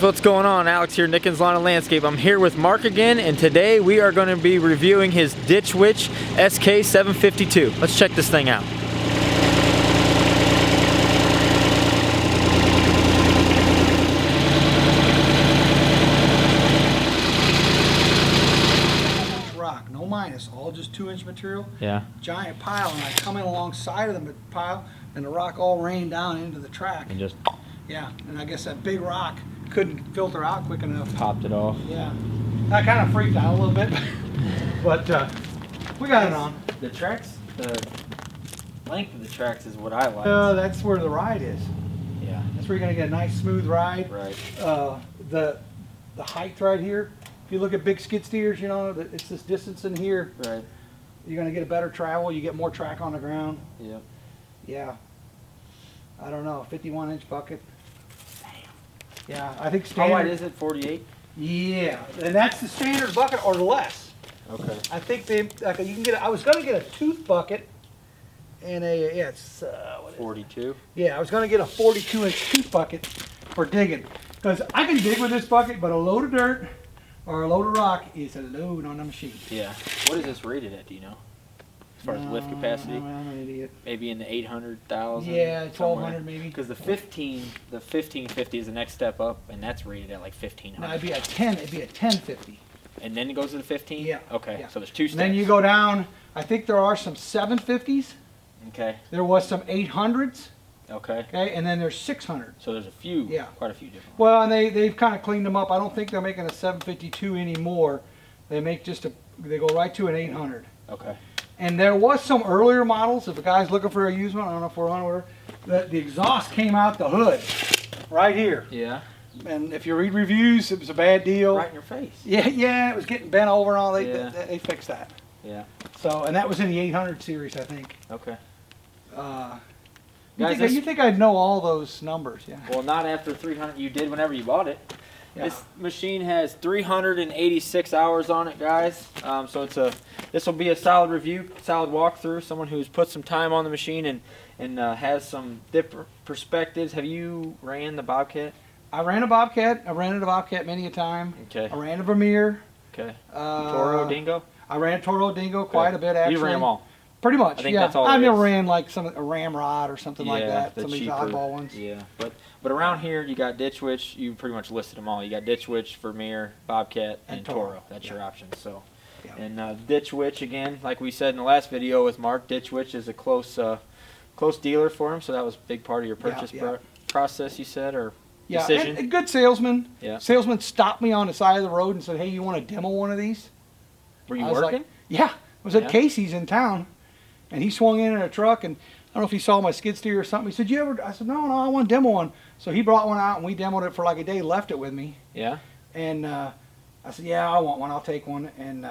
what's going on? Alex here, Nickens Lawn and Landscape. I'm here with Mark again, and today we are going to be reviewing his Ditch Witch SK752. Let's check this thing out. Rock, no minus, all just 2-inch material. Yeah. Giant pile, and I come in alongside of the pile, and the rock all rained down into the track. And just yeah, and I guess that big rock couldn't filter out quick enough. popped it off. Yeah, that kind of freaked out a little bit, but we got it on. The tracks, the length of the tracks is what I like. That's where the ride is. Yeah. That's where you're gonna get a nice smooth ride. Right. The height right here. If you look at big skid steers, you know it's this distance in here. Right. You're gonna get a better travel. You get more track on the ground. Yep. Yeah. I don't know, 51-inch bucket. Yeah, I think standard. How wide is it? 48? Yeah, and that's the standard bucket or less. Okay. I think they, like, you can get. I was gonna get a tooth bucket, and a it's what is it? 42. Yeah, I was gonna get a 42-inch tooth bucket for digging, because I can dig with this bucket, but a load of dirt or a load of rock is a load on the machine. Yeah. What is this rated at? Do you know? As far as lift capacity? I'm an idiot. Maybe in the 800,000. Yeah, 1,200 maybe. Because the 1550 is the next step up, and that's rated at like 1,500. No, it'd be a 10. It'd be a 1050. And then it goes to the 15. Yeah. Okay. Yeah. So there's two steps. And then you go down. I think there are some 750s. Okay. There was some 800s. Okay. Okay, and then there's 600. So there's a few. Yeah. Quite a few different. Well, and they've kind of cleaned them up. I don't think they're making a 752 anymore. They make just they go right to an 800. Okay. And there was some earlier models. If a guy's looking for a used one, I don't know if we're on order. The exhaust came out the hood, right here. Yeah. And if you read reviews, it was a bad deal. Right in your face. Yeah, it was getting bent over and all. They fixed that. Yeah. So, and that was in the 800 series, I think. Okay. You think I'd know all those numbers? Yeah. Well, not after 300. You did whenever you bought it. Yeah. This machine has 386 hours on it, guys. So this will be a solid review, solid walkthrough. Someone who's put some time on the machine and has some different perspectives. Have you ran the Bobcat? I ran a Bobcat. I ran a Bobcat many a time. Okay. I ran a Vermeer. Okay. Toro Dingo? I ran a Toro Dingo quite a bit, actually. You ran them all? Pretty much, I think yeah. that's all I've it never is. ran like a Ramrod or something like that. Some of these cheaper, oddball ones. Yeah, but around here you got Ditch Witch. You pretty much listed them all. You got Ditch Witch, Vermeer, Bobcat, and Toro. That's your options. So, yeah. And Ditch Witch again, like we said in the last video with Mark, Ditch Witch is a close dealer for him. So that was a big part of your purchase process, you said, or decision. And a good salesman. Yeah. Salesman stopped me on the side of the road and said, "Hey, you want to demo one of these?" Were you I was working? like, yeah, I was at Casey's in town. And he swung in a truck, and I don't know if he saw my skid steer or something. He said, I said, no, I want to demo one. So he brought one out, and we demoed it for like a day, left it with me. Yeah. And I said, yeah, I want one. I'll take one. And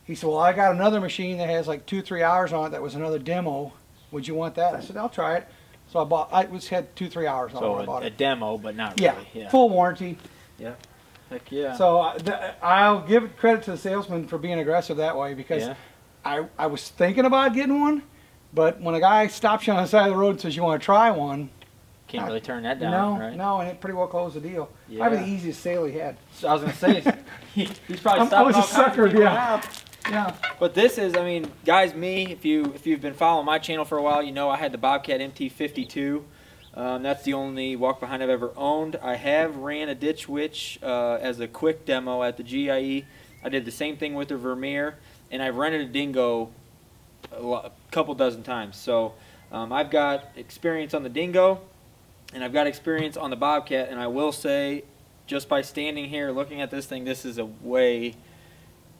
he said, well, I got another machine that has like 2 or 3 hours on it that was another demo. Would you want that? I said, I'll try it. So I had 2 or 3 hours on it when I bought it. A demo, but not really. Yeah, full warranty. Yeah. Heck yeah. So I'll give credit to the salesman for being aggressive that way, because I was thinking about getting one, but when a guy stops you on the side of the road and says you want to try one, can't really turn that down, right? No, and it pretty well closed the deal. Yeah. Probably the easiest sale he had. So I was gonna say he's probably I was a stopping all kinds of sucker, people yeah. out. Yeah. But this is, I mean, guys, if you've been following my channel for a while, you know I had the Bobcat MT52. That's the only walk behind I've ever owned. I have ran a Ditch Witch as a quick demo at the GIE. I did the same thing with the Vermeer, and I've rented a Dingo a couple dozen times. So I've got experience on the Dingo, and I've got experience on the Bobcat, and I will say, just by standing here looking at this thing, this is a way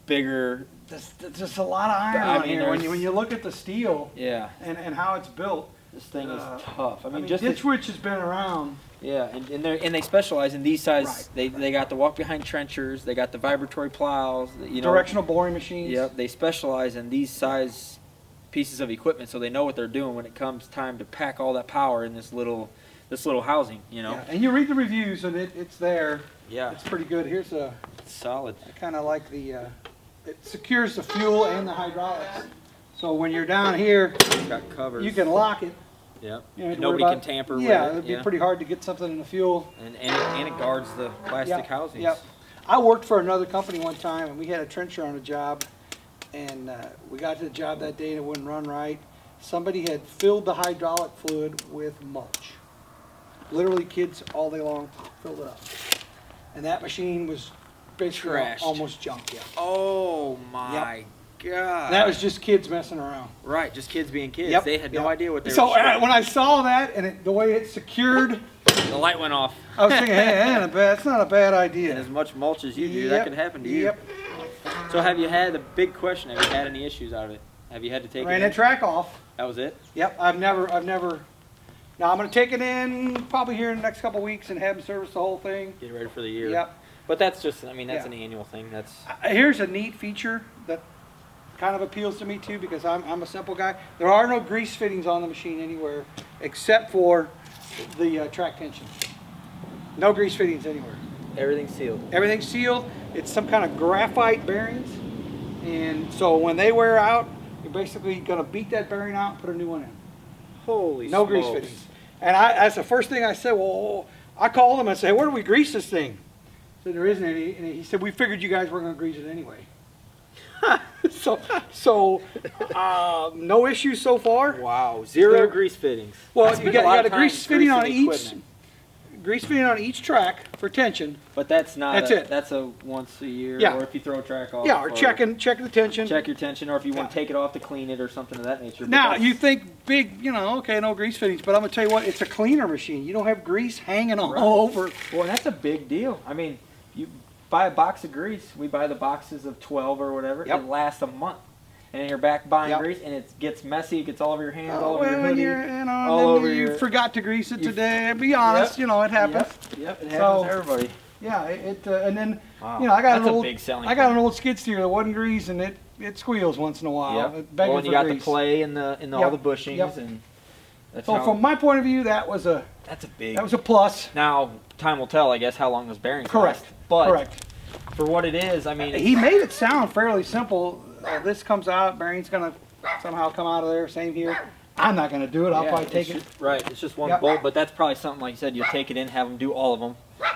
bigger. There's just a lot of iron on here. When you look at the steel and how it's built, this thing is tough. I mean just Ditch Witch has been around. Yeah, and they specialize in these size. Right. They got the walk behind trenchers. They got the vibratory plows. You know, directional boring machines. Yep, they specialize in these size pieces of equipment, so they know what they're doing when it comes time to pack all that power in this little housing. You know. Yeah, and you read the reviews, and it's there. Yeah. It's pretty good. Here's it's solid. I kind of like the. It secures the fuel and the hydraulics. So when you're down here, got covers. you can lock it. Yep. You know, Nobody can tamper with it. Yeah, it'd be pretty hard to get something in the fuel. And it guards the plastic housings. Yep. I worked for another company one time, and we had a trencher on a job, and we got to the job that day and it wouldn't run right. Somebody had filled the hydraulic fluid with mulch. Literally, kids all day long filled it up. And that machine was basically Trashed. almost junk, yeah. Oh my God. And that was just kids messing around. Right, just kids being kids. Yep. They had no idea what they So were doing. when I saw that and the way it secured, The light went off. I was thinking, hey, that's not a bad idea. And as much mulch as you do, that could happen to you. Yep. So have you had, the big question, have you had any issues out of it? Have you had to take Ran it that in? track off. That was it? Yep, I've never. Now I'm going to take it in probably here in the next couple of weeks and have them service the whole thing. Get ready for the year. Yep. But that's just, I mean, that's Yeah. an annual thing. That's Here's a neat feature that kind of appeals to me too because I'm a simple guy. There are no grease fittings on the machine anywhere except for the track tension. No grease fittings anywhere. everything sealed. Everything's sealed. It's some kind of graphite bearings. And so when they wear out, you're basically going to beat that bearing out and put a new one in. Holy No smokes. grease fittings. And that's the first thing I said, well, I called him and said, where do we grease this thing? I said, there isn't any. And he said, we figured you guys were going to grease it anyway. so no issues so far. Wow, zero There- grease fittings. I Well, spent you got lot a of time grease fitting on greasing each. equipment. Grease fitting on each track for tension. But that's not. That's a, it. That's a once a year. Yeah. Or if you throw a track off. Yeah, or checking the tension. Check your tension, or if you want Yeah. to take it off to clean it or something of that nature. But Now, that's- you think big, okay, no grease fittings, but I'm going to tell you what, it's a cleaner machine. You don't have grease hanging all Right. over. Well, and that's a big deal. I mean, you buy a box of grease. We buy the boxes of 12 or whatever. Yep. It lasts a month. And then you're back buying Yep. grease, and it gets messy. It gets all over your hands, Oh, all over your well, hoodie, all and over then you your. forgot to grease it you- today. Be honest, it happens. Yep, it happens So- to everybody. Yeah, and then, Wow. I got That's an old, a big selling I got an point. old skid steer that wasn't greased, and it squeals once in a while. Yep. It begging Well, and you for got grease. the play in the all Yep. the bushings, Yep. and that's So how, from my point of view, that was a that's a big. plus. Now time will tell, I guess, how long those bearings Correct. last. But Correct. for what it is, I mean, He made it sound fairly simple. This comes out, bearing's gonna somehow come out of there. Same here. I'm not gonna do it. I'll yeah, probably take it's it. just- right, it's just one Yep. bolt, but that's probably something like you said. You'll take it in, have them do all of them,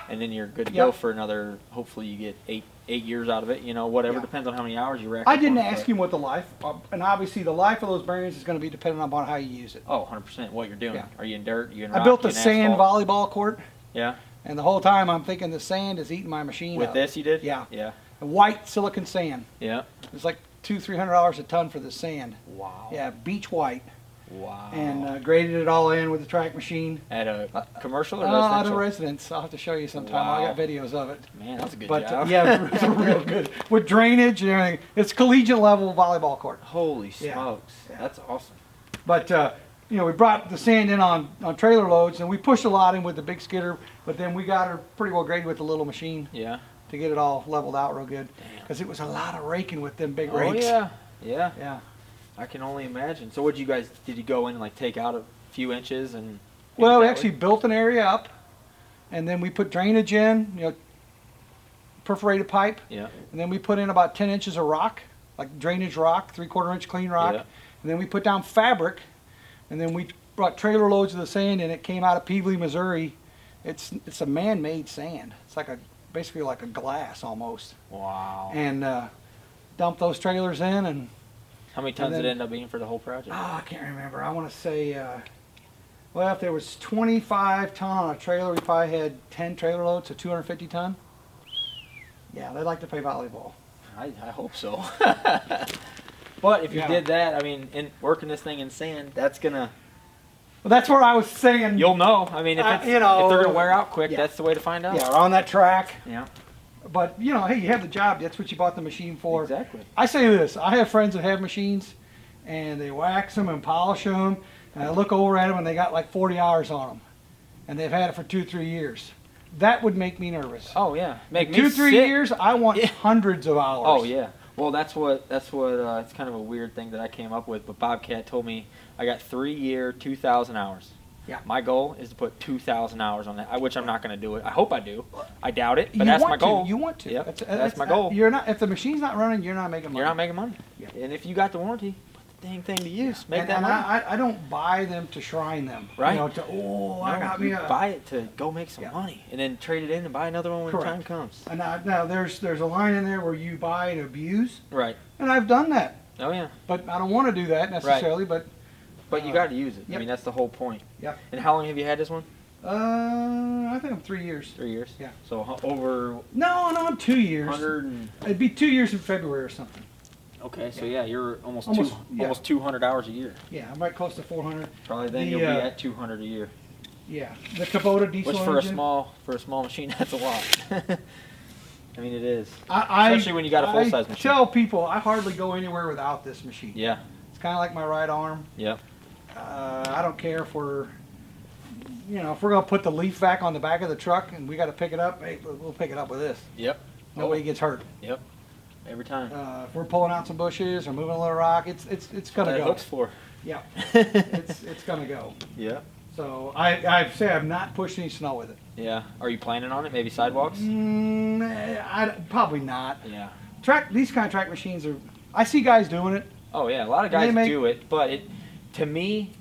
and then you're good to go Yep. for another. Hopefully, you get eight years out of it. Whatever Yeah. depends on how many hours you rack. I up didn't on it, ask but- him what the life, and obviously the life of those bearings is going to be dependent upon how you use it. Oh, 100%. What you're doing? Yeah. Are you in dirt? You in I rock? built You a in sand asphalt? volleyball court, Yeah. and the whole time I'm thinking the sand is eating my machine With up. this, you did? Yeah. Yeah. White silicon sand. Yeah. It's like $200-300 a ton for the sand. Wow. Yeah, beach white, Wow. and graded it all in with the track machine. At a commercial or At residential? a residence. I'll have to show you sometime. I got Wow. videos of it. Man, that's a good But job. yeah, it's real good with drainage and everything. It's collegiate level volleyball court. Holy Yeah. smokes. Yeah. That's awesome. But we brought the sand in on trailer loads, and we pushed a lot in with the big skidder. But then we got her pretty well graded with the little machine Yeah. to get it all leveled out real good. Damn. Because it was a lot of raking with them big Oh rakes. yeah. Yeah. Yeah. I can only imagine. So, did you go in and like take out a few inches and? Well, we that actually way? built an area up, and then we put drainage in, perforated pipe, Yeah. and then we put in about 10 inches of rock, like drainage rock, 3/4 inch clean rock, Yeah. and then we put down fabric, and then we brought trailer loads of the sand, and it came out of Peevely, Missouri. It's a man-made sand. It's like basically like a glass almost, Wow. and dumped those trailers in, and How many tons then- did it end up being for the whole project? I can't remember. I want to say, well, if there was 25 ton on a trailer, we probably had 10 trailer loads, so 250 ton. Yeah, they like to play volleyball. I hope so. But if you Yeah. did that, I mean, in working this thing in sand, that's gonna. Well, that's where I was saying. You'll know. I mean, if it's, you know, if they're gonna wear out quick, yeah. that's the way to find out. Yeah, on that track. Yeah. But hey, you have the job. That's what you bought the machine for. Exactly. I say this. I have friends that have machines, and they wax them and polish them, and I look over at them, and they got like 40 hours on them, and they've had it for 2-3 years. That would make me nervous. Oh yeah. Make me 2-3 sick. years, I want Yeah. hundreds of hours. Oh yeah. Well, that's what it's kind of a weird thing that I came up with. But Bobcat told me I got 3-year, 2,000 hours. Yeah. My goal is to put 2,000 hours on that, which I'm not going to do it. I hope I do. I doubt it, but You that's want my goal. To. You want to. Yep. That's my goal. You're not. If the machine's not running, you're not making money. You're not making money. Yeah. And if you got the warranty, put the dang thing to use. Make and that money. I don't buy them to shrine them. Right. You know, I got me you a. buy it to go make some money, and then trade it in and buy another one when the time comes. And now there's a line in there where you buy and abuse. Right. And I've done that. Oh yeah. But I don't want to do that necessarily. Right. But you got to use it. Yep. I mean, that's the whole point. Yep. And how long have you had this one? I think I'm 3 years. 3 years. Yeah. So over. No, I'm 2 years. 100 and. It'd be 2 years in February or something. Okay, so yeah, you're almost yeah. almost 200 hours a year. Yeah, I'm right close to 400. Probably then you'll be at 200 a year. Yeah, the Kubota diesel Which for engine. a small machine, that's a lot. I mean, it is. Especially when you got a full size machine. I tell people I hardly go anywhere without this machine. Yeah. It's kind of like my right arm. Yep. I don't care if we're gonna put the leaf vac on the back of the truck and we got to pick it up. Hey, we'll pick it up with this. Yep. Nobody gets hurt. Yep. Every time. If we're pulling out some bushes or moving a little rock, it's gonna go. Hook's for. Yeah. it's gonna go. Yeah. So I say I've not pushed any snow with it. Yeah. Are you planning on it? Maybe sidewalks? Probably not. Yeah. These kind of track machines are. I see guys doing it. Oh yeah, a lot of guys do it, but to me,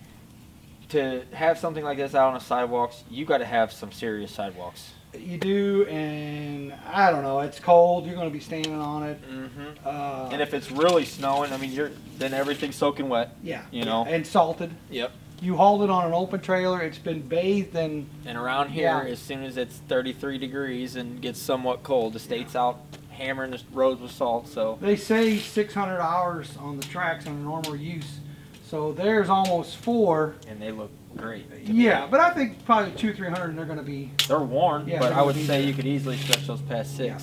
to have something like this out on the sidewalks, you got to have some serious sidewalks. You do, and I don't know. It's cold. You're going to be standing on it. Mm-hmm. And if it's really snowing, I mean, then everything's soaking wet. Yeah. You know. And salted. Yep. You hauled it on an open trailer. It's been bathed in. And around here, as soon as it's 33 degrees and gets somewhat cold, the state's out hammering the roads with salt. So they say 600 hours on the tracks on normal use. So there's almost 4. And they look great. Yeah, but I think probably 200-300 they're going to be. They're worn, Yeah, but they're I would gonna be say there. you could easily stretch those past 6. Yeah.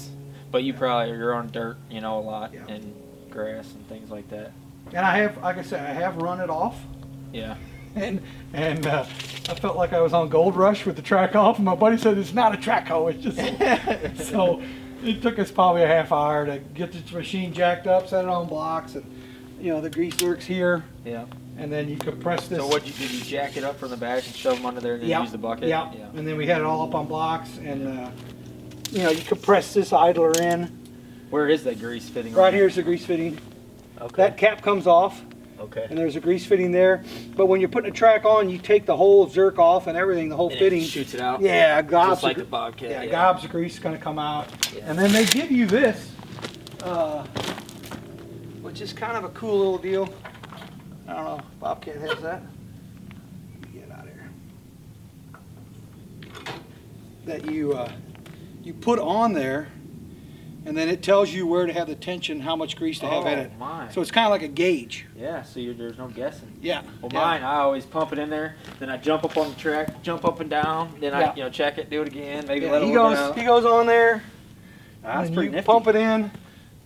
But you're on dirt, a lot, Yeah. and grass and things like that. And I have, like I said, I have run it off. Yeah. And I felt like I was on Gold Rush with the track off, and my buddy said it's not a track hoe, it's just so it took us probably a half hour to get the machine jacked up, set it on blocks, and the grease works here. Yeah. And then you compress this. So did you jack it up from the back and shove them under there and then use the bucket? Yeah. And then we had it all up on blocks, and you compress this idler in. Where is that grease fitting? Right here's the grease fitting. Okay. That cap comes off. Okay. And there's a grease fitting there. But when you're putting a track on, you take the whole zerk off and everything, the whole And fitting. it shoots it out. Yeah, gobs. Just like the Bobcat. Yeah, gobs of grease is going to come out. Yeah. And then they give you this, which is kind of a cool little deal. I don't know if Bobcat has that. Get out of here. That you put on there, and then it tells you where to have the tension, how much grease to have in it. My. So it's kind of like a gauge. Yeah, so there's no guessing. Yeah. Well, yeah. mine, I always pump it in there, then I jump up on the track, jump up and down, then I check it, do it again, maybe let it he work goes. out. He goes on there. That's and pretty you nifty. pump it in,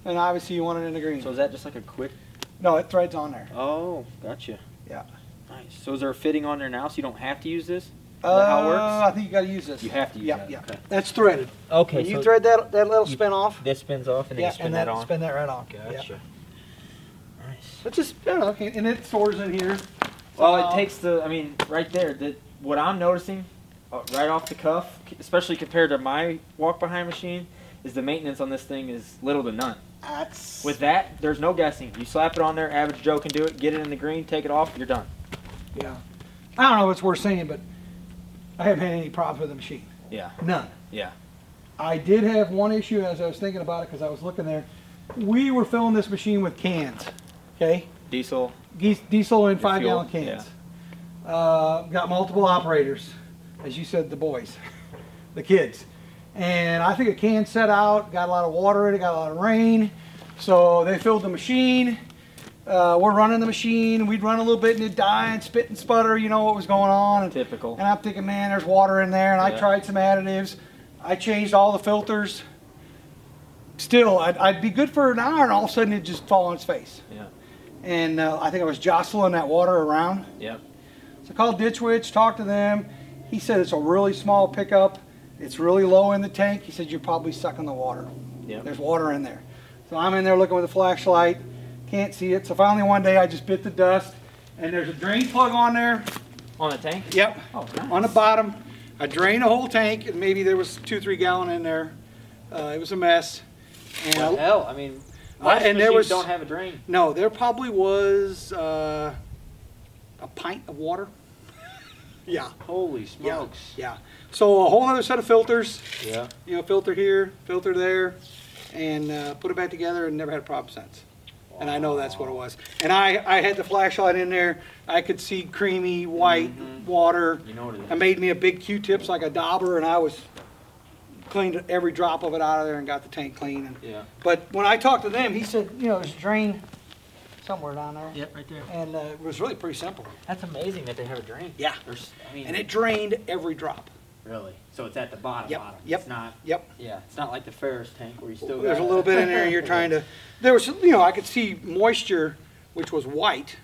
and obviously you want it in the green. So is that just like a quick? No, it threads on there. Oh, gotcha. Yeah. Nice. So is there a fitting on there now, so you don't have to use this? Is that how it works? I think you got to use this. You have to use that. Yeah. Okay. That's threaded. Okay. When you thread that little spin off. This spins off, and then you spin and that then on. spin that right on. Gotcha. Yeah. Nice. But just and it stores in here. Well, it takes right there. What I'm noticing, right off the cuff, especially compared to my walk-behind machine, is the maintenance on this thing is little to none. With that, there's no guessing. You slap it on there, average Joe can do it, get it in the green, take it off, you're done. Yeah. I don't know if it's worth saying, but I haven't had any problems with the machine. Yeah. None. Yeah. I did have one issue as I was thinking about it because I was looking there. We were filling this machine with cans. Okay. Diesel. Diesel in Your 5-gallon fuel, cans. Got multiple operators, as you said, the boys, the kids. And I think a can set out, got a lot of water in it, got a lot of rain. So they filled the machine. We're running the machine. We'd run a little bit and it'd die and spit and sputter, what was going on. And, Typical. And I'm thinking, man, there's water in there. And I tried some additives. I changed all the filters. Still, I'd be good for an hour and all of a sudden it'd just fall on its face. Yeah. And I think I was jostling that water around. Yep. So I called Ditch Witch, talked to them. He said it's a really small pickup. It's really low in the tank. He said you're probably sucking the water. Yep. There's water in there. So I'm in there looking with a flashlight. Can't see it. So finally one day I just bit the dust. And there's a drain plug on there. On the tank? Yep. Oh, nice. On the bottom. I drained the whole tank and maybe there was 2-3 gallon in there. It was a mess. And Well, hell, I mean, Most and there machines was don't have a drain. no. There probably was a pint of water. Yeah. Holy smokes. Yeah. So a whole other set of filters. Yeah. You know, filter here, filter there, and put it back together, and never had a problem since. And I know that's what it was. And I had the flashlight in there. I could see creamy white water. You know what it is. I made me a big Q-tips like a dauber, and I was cleaned every drop of it out of there and got the tank clean. And, Yeah. but when I talked to them, he said, you know, there's a drain somewhere down there. Yep, right there. And it was really pretty simple. That's amazing that they have a drain. Yeah. I mean, And it drained every drop. really. So it's at the bottom. Yep, Bottom. yep, It's not. yep. Yeah. It's not like the Ferris tank where you still. There's got a little bit in there, and you're trying to. There was, you know, I could see moisture, which was white.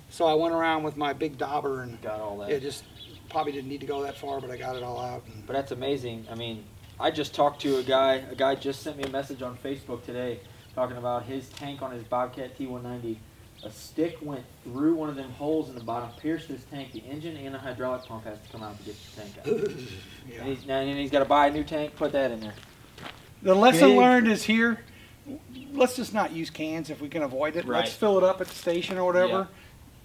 So I went around with my big dauber and Got all that. it just probably didn't need to go that far, but I got it all out. And But that's amazing. I mean, I just talked to a guy. A guy just sent me a message on Facebook today talking about his tank on his Bobcat T190. A stick went through one of them holes in the bottom, pierced his tank. The engine and the hydraulic pump has to come out to get the tank out. yeah. And he's got to buy a new tank, put that in there. The lesson Big. learned is here. Let's just not use cans if we can avoid it. Right. Let's fill it up at the station or whatever. Yeah.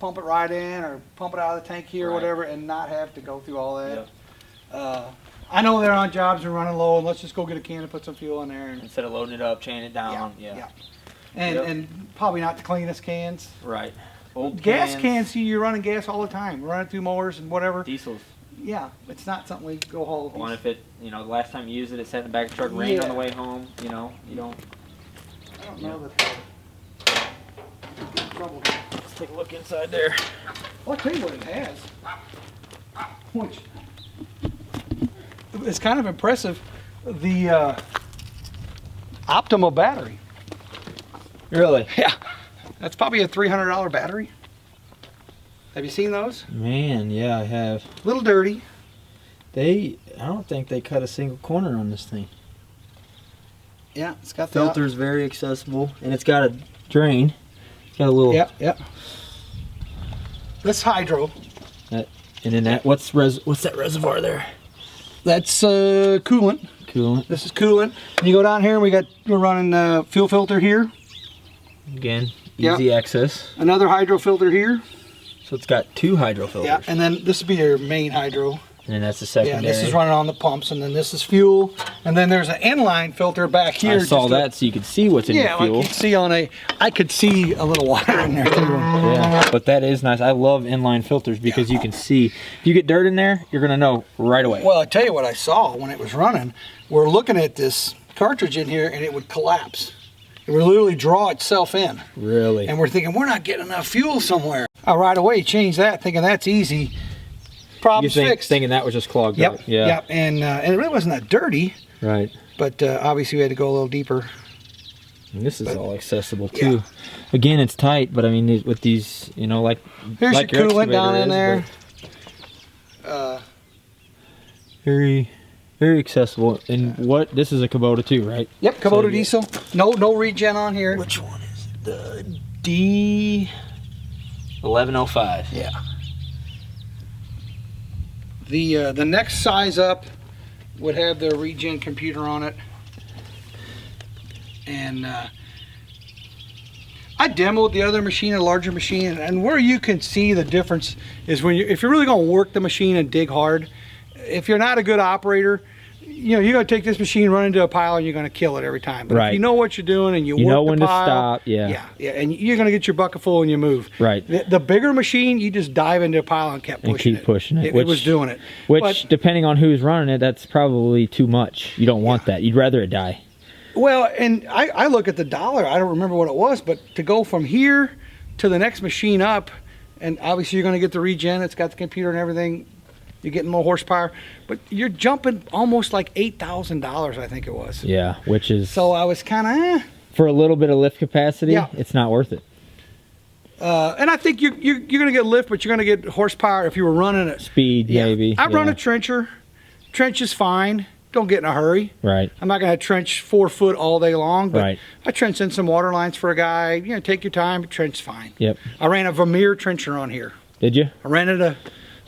Pump it right in or pump it out of the tank here or Right. whatever, and not have to go through all that. Yep. I know they're on jobs and running low, and let's just go get a can and put some fuel in there. And, Instead of loading it up, chaining it down. Yeah. And, Yep. and probably not the cleanest cans. Right. Old Gas cans, see, you're running gas all the time. Running through mowers and whatever. Diesels. Yeah, it's not something we go haul. One, if it, the last time you used it, it sat in the back of the truck, rained on Yeah. the way home. You don't. I don't know that. Trouble. Let's take a look inside there. Well, I'll tell you what it has. Which it's kind of impressive. The Optima battery. Really? Yeah, that's probably a $300 battery. Have you seen those? Man, yeah, I have. Little dirty. I don't think they cut a single corner on this thing. Yeah, it's got Filter's very accessible, and it's got a drain. It's got a little. Yep, yep. That's hydro. And then that, what's that reservoir there? That's coolant. Coolant. This is coolant. And you go down here, and we're running fuel filter here. Again, Yep. easy access. Another hydro filter here. So it's got 2 hydro filters. Yeah, and then this would be your main hydro. And then that's the Yeah, secondary. this is running on the pumps, and then this is fuel, and then there's an inline filter back here. I saw that, so you could see what's in Yeah, the fuel. like you see I could see a little water in there too. Yeah, but that is nice. I love inline filters because you can see. If you get dirt in there, you're gonna know right away. Well, I tell you what I saw when it was running. We're looking at this cartridge in here, and it would collapse. It would literally draw itself in. Really? And we're thinking, we're not getting enough fuel somewhere. I right away changed that, thinking that's easy. Problem's fixed. Thinking that was just clogged Yep, up. Yeah. yep. And it really wasn't that dirty, Right. but obviously we had to go a little deeper. And this is all accessible too. Yeah. Again, it's tight, but I mean, with these, like Here's like your coolant excavator down in is, there. Very, very accessible. And this is a Kubota too, right? Yep, Kubota So, diesel. No regen on here. Which one is it? The D1105. Yeah. The next size up would have the regen computer on it, and I demoed the other machine, a larger machine, and where you can see the difference is if you're really going to work the machine and dig hard. If you're not a good operator, you're going to take this machine, run into a pile, and you're going to kill it every time. But if you know what you're doing and you work know when the pile, to stop, yeah, and you're going to get your bucket full and you move. Right. The bigger machine, you just dive into a pile and kept pushing it. It was doing it. Which, depending on who's running it, that's probably too much. You don't want that. You'd rather it die. Well, and I look at the dollar. I don't remember what it was, but to go from here to the next machine up, and obviously you're going to get the regen. It's got the computer and everything. You're getting more horsepower, but you're jumping almost like $8,000, I think it was. Yeah, which is... So I was kind of... For a little bit of lift capacity, it's not worth it. And I think you're going to get lift, but you're going to get horsepower if you were running it. Speed, maybe. I run a trencher. Trench is fine. Don't get in a hurry. Right. I'm not going to trench 4 foot all day long, but I trench in some water lines for a guy. Take your time, but trench fine. Yep. I ran a Vermeer trencher on here. Did you? I rented a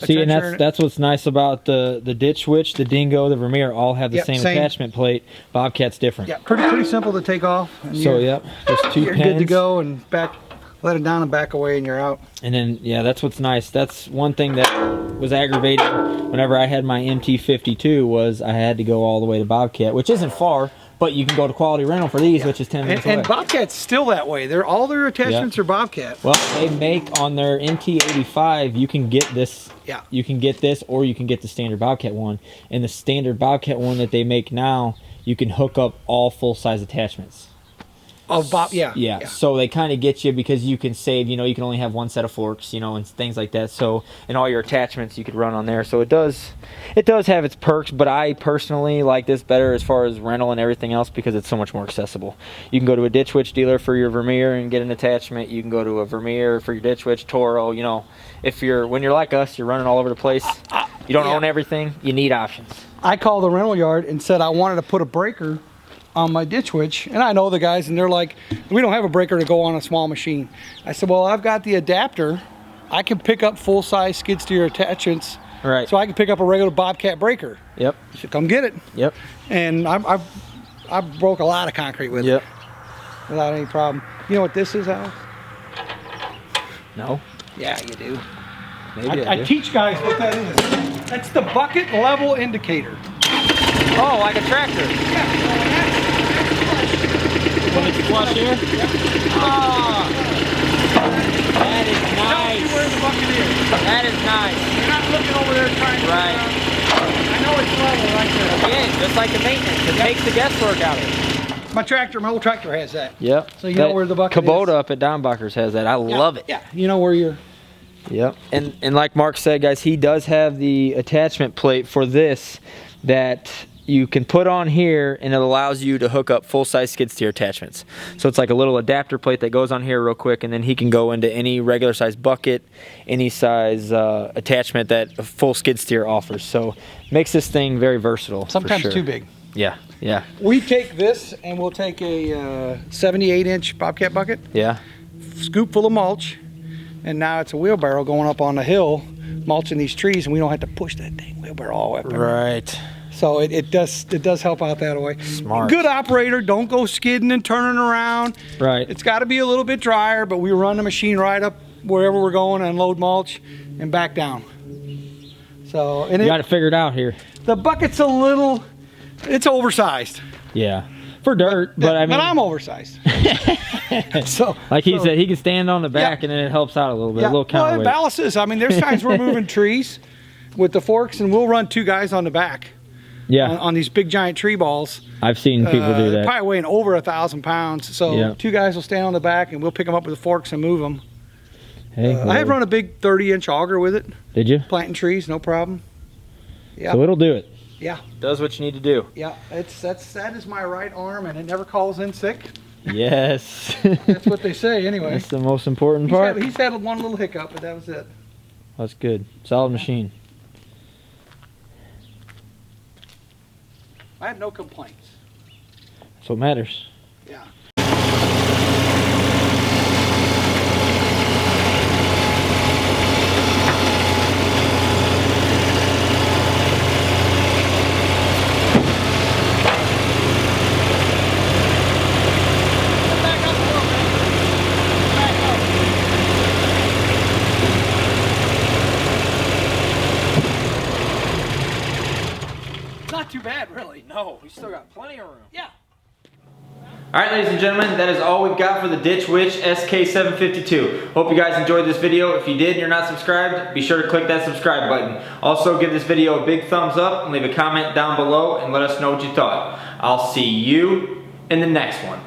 See, and that's what's nice about the ditch witch, the dingo, the Vermeer all have the same attachment plate. Bobcat's different. Yeah, pretty simple to take off. So yep, just 2 you're pins. Good to go and back. Let it down and back away, and you're out. And then yeah, that's what's nice. That's one thing that was aggravating whenever I had my MT52 was I had to go all the way to Bobcat, which isn't far. But you can go to Quality Rental for these, which is 10 minutes away. And Bobcat's still that way. All their attachments are Bobcat. Well, they make on their MT85, you can get this. Yeah. You can get this, or you can get the standard Bobcat one. And the standard Bobcat one that they make now, you can hook up all full-size attachments. Yeah. So they kind of get you because you can save, you can only have one set of forks, and things like that. So, and all your attachments you could run on there. So it does have its perks, but I personally like this better as far as rental and everything else because it's so much more accessible. You can go to a Ditch Witch dealer for your Vermeer and get an attachment. You can go to a Vermeer for your Ditch Witch, Toro. When you're like us, you're running all over the place. You don't own everything. You need options. I called the rental yard and said I wanted to put a breaker on my ditch witch, and I know the guys, and they're like, we don't have a breaker to go on a small machine. I said, well, I've got the adapter. I can pick up full-size skid steer attachments, right? So I can pick up a regular Bobcat breaker. Yep. You should come get it. Yep. And I broke a lot of concrete with it without any problem. You know what this is, Al? No. Yeah, you do. Maybe I teach guys what that is. That's the bucket level indicator. Oh, like a tractor. Yeah. When it's flush here? Ah, that is nice. Where the bucket is. That is nice. You're not looking over there trying to I know it's level right there. Again, just like the maintenance. It takes the guesswork out of it. My old tractor has that. Yep. So you know where the bucket Kubota is. up at Downbacher's has that. I love it. Yeah. You know where you're. Yep. And like Mark said, guys, he does have the attachment plate for this that you can put on here, and it allows you to hook up full-size skid steer attachments. So it's like a little adapter plate that goes on here real quick, and then he can go into any regular size bucket, any size attachment that a full skid steer offers. So makes this thing very versatile. Sometimes too big. Yeah, yeah. We take this, and we'll take a 78-inch Bobcat bucket. Yeah. Scoop full of mulch, and now it's a wheelbarrow going up on the hill, mulching these trees, and we don't have to push that dang wheelbarrow all the way up there. Right. So it does help out that way. Smart. Good operator, don't go skidding and turning around. Right. It's got to be a little bit drier, but we run the machine right up wherever we're going, unload mulch, and back down. So you got it figured out here. The bucket's it's oversized. Yeah. For dirt, but I mean. But I'm oversized. So like he said, he can stand on the back, and then it helps out a little bit, a little counterweight. Well, it balances. I mean, there's times we're moving trees with the forks, and we'll run 2 guys on the back. Yeah. On these big giant tree balls. I've seen people do that. Probably weighing over 1,000 pounds. So 2 guys will stand on the back, and we'll pick them up with the forks and move them. Hey, I have run a big 30-inch auger with it. Did you? Planting trees, no problem. Yeah. So it'll do it. Yeah. Does what you need to do. Yeah. That is my right arm, and it never calls in sick. Yes. That's what they say, anyway. That's the most important part. He's had one little hiccup, but that was it. That's good. Solid machine. I had no complaints. That's what matters. Yeah. Not too bad, really. No, we still got plenty of room. Yeah. All right, ladies and gentlemen, that is all we've got for the Ditch Witch SK752. Hope you guys enjoyed this video. If you did and you're not subscribed, be sure to click that subscribe button. Also, give this video a big thumbs up and leave a comment down below and let us know what you thought. I'll see you in the next one.